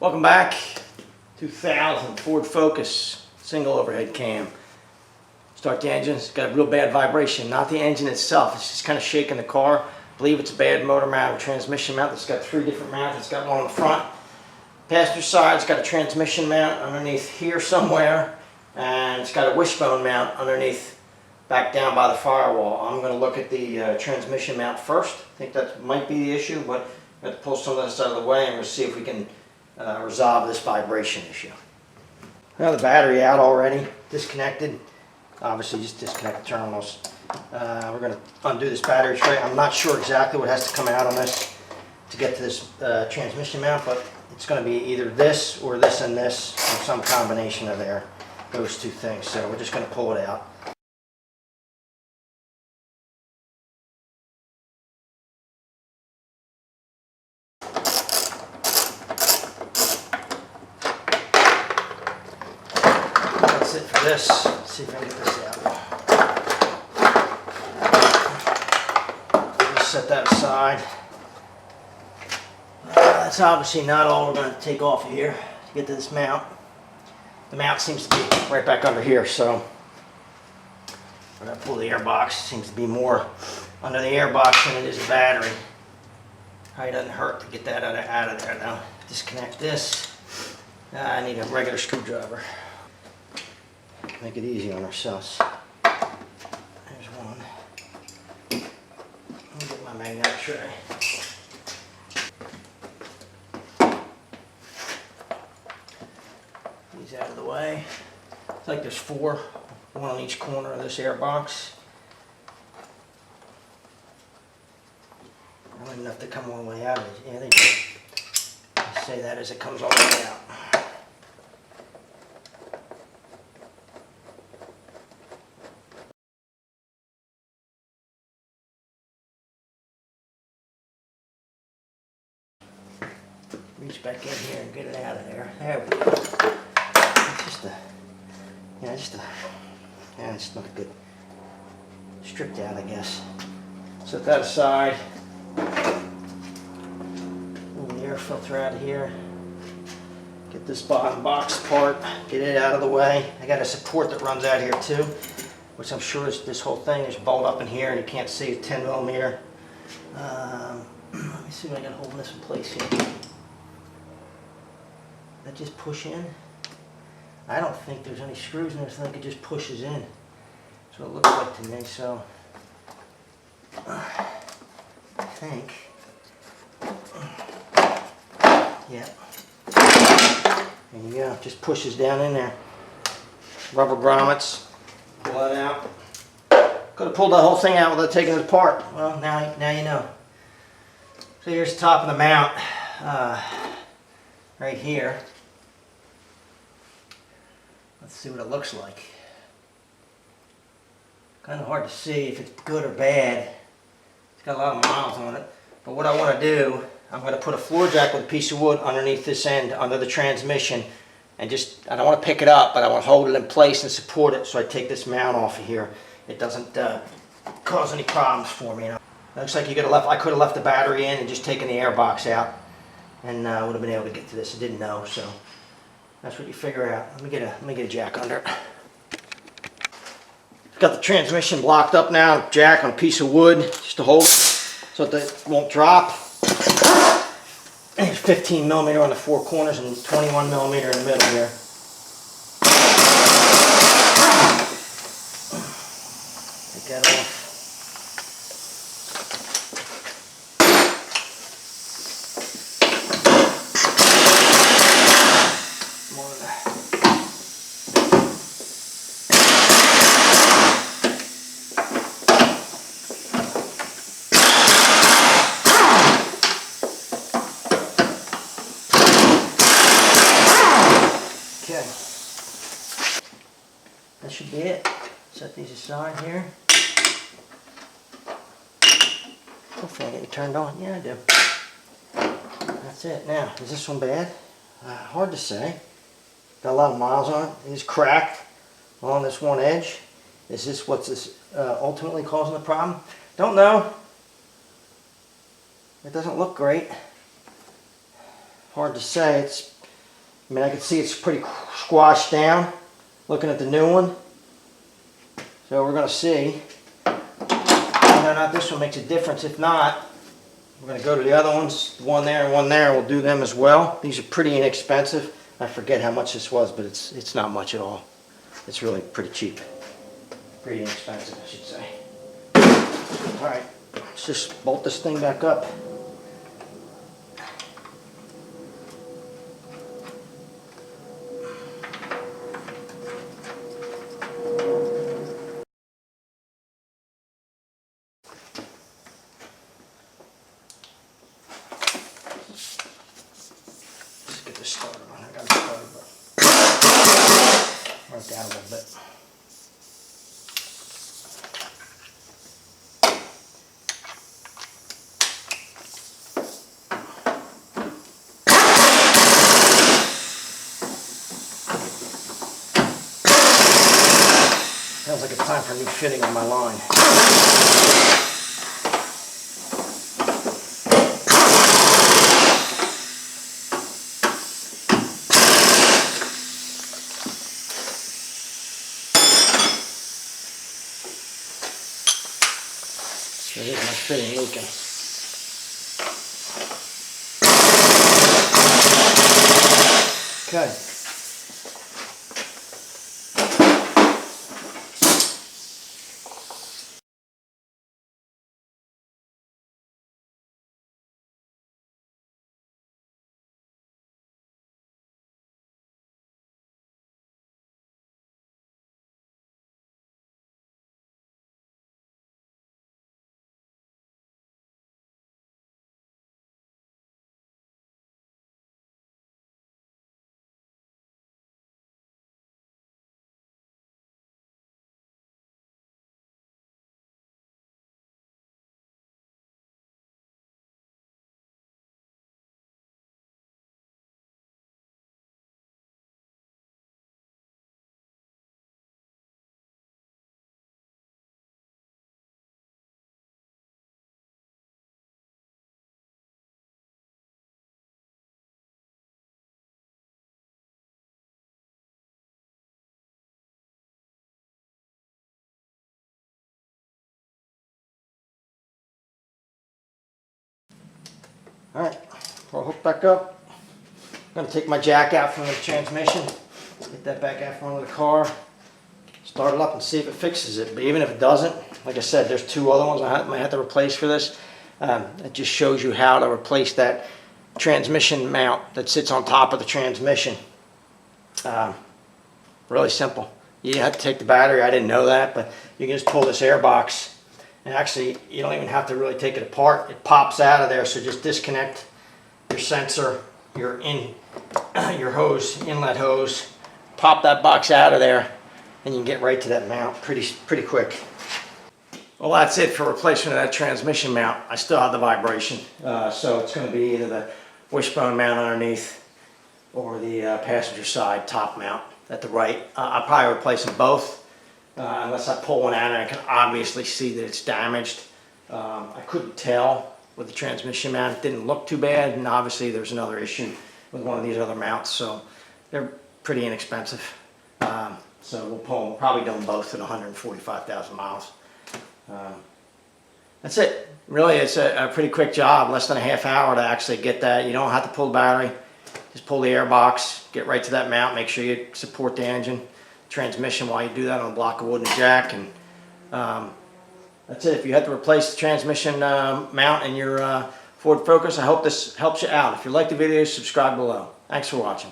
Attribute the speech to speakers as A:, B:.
A: Welcome back. 2000 Ford Focus single overhead cam. Start the engine. It's got a real bad vibration. Not the engine itself. It's just kind of shaking the car. I believe it's a bad motor mount or transmission mount. It's got three different mounts. It's got one on the front. Passenger side, it's got a transmission mount underneath here somewhere. And it's got a wishbone mount underneath back down by the firewall. I'm going to look at the transmission mount first. I think that might be the issue, but I'm going to pull some of this out of the way and we'll see if we can resolve this vibration issue. Now the battery out already, disconnected. Obviously just disconnect the terminals. We're going to undo this battery tray. I'm not sure exactly what has to come out on this to get to this transmission mount, but it's going to be either this or this and this, or some combination of those two things. So we're just going to pull it out. That's it for this. Let's see if I can get this out. Just set that aside. That's obviously not all we're going to take off of here to get to this mount. The mount seems to be right back under here, so we're going to pull the air box. It seems to be more under the air box than it is the battery. Probably doesn't hurt to get that out of there now. Disconnect this. I need a regular screwdriver. Make it easy on ourselves. There's one. Let me get my magnetic tray. These out of the way. It's like there's four, one on each corner of this air box. I don't even know if they come all the way out. Yeah, they do. I say that as it comes all the way out. Reach back in here and get it out of there. There we go. It's not good. Stripped out, I guess. Set that aside. Move the air filter out of here. Get this bottom box apart. Get it out of the way. I got a support that runs out here too, which I'm sure is this whole thing is bolted up in here, and you can't see a 10 millimeter. Let me see what I got holding this in place here. That just push in? I don't think there's any screws in this. I think it just pushes in. So it looks like to me. So I think, yeah. There you go. Just pushes down in there. Rubber grommets. Pull that out. Could have pulled the whole thing out without taking it apart. Well, now you know. So here's the top of the mount, right here. Let's see what it looks like. Kind of hard to see if it's good or bad. It's got a lot of miles on it. But what I want to do, I'm going to put a floor jack with a piece of wood underneath this end, under the transmission. And just, I don't want to pick it up, but I want to hold it in place and support it so I take this mount off of here. It doesn't cause any problems for me. You know? Looks like I could have left the battery in and just taken the air box out. And would have been able to get to this. I didn't know, so. That's what you figure out. Let me get a jack under it. Got the transmission blocked up now. Jack on a piece of wood just to hold it so that it won't drop. And 15 millimeter on the four corners and 21 millimeter in the middle here. Take that off. Okay, that should be it. Set these aside here. Hopefully I get it turned on. Yeah, I do. That's it. Now, is this one bad? Hard to say. Got a lot of miles on it. It's cracked along this one edge. Is this what's ultimately causing the problem? Don't know. It doesn't look great. Hard to say. It's I mean, I can see it's pretty squashed down looking at the new one. So we're going to see whether or not this one makes a difference. If not, we're going to go to the other ones, one there and one there. We'll do them as well. These are pretty inexpensive. I forget how much this was, but it's not much at all. It's really pretty cheap. Pretty inexpensive, I should say. All right, let's just bolt this thing back up. Let's get this started on. I got it started, but work out a little bit. Sounds like it's time for a new fitting on my line. So here's my fitting leaking. Okay. All right, we'll hook back up. I'm going to take my jack out from the transmission, get that back out from under the car, start it up and see if it fixes it. But even if it doesn't, like I said, there's two other ones I might have to replace for this. It just shows you how to replace that transmission mount that sits on top of the transmission. Really simple. You have to take the battery. I didn't know that, but you can just pull this air box. And actually, you don't even have to really take it apart. It pops out of there, so just disconnect your sensor, your hose, inlet hose, pop that box out of there, and you can get right to that mount pretty quick. Well, that's it for replacement of that transmission mount. I still have the vibration, so it's going to be either the wishbone mount underneath or the passenger side top mount at the right. I'll probably replace them both. Unless I pull one out and I can obviously see that it's damaged. I couldn't tell with the transmission mount. It didn't look too bad, and obviously there's another issue with one of these other mounts, so they're pretty inexpensive. So we'll probably do them both at 145,000 miles. That's it. Really, it's a pretty quick job, less than a half hour to actually get that. You don't have to pull the battery. Just pull the air box, get right to that mount, make sure you support the engine, transmission while you do that on a block of wood and jack. And that's it. If you have to replace the transmission mount in your Ford Focus, I hope this helps you out. If you like the video, subscribe below. Thanks for watching.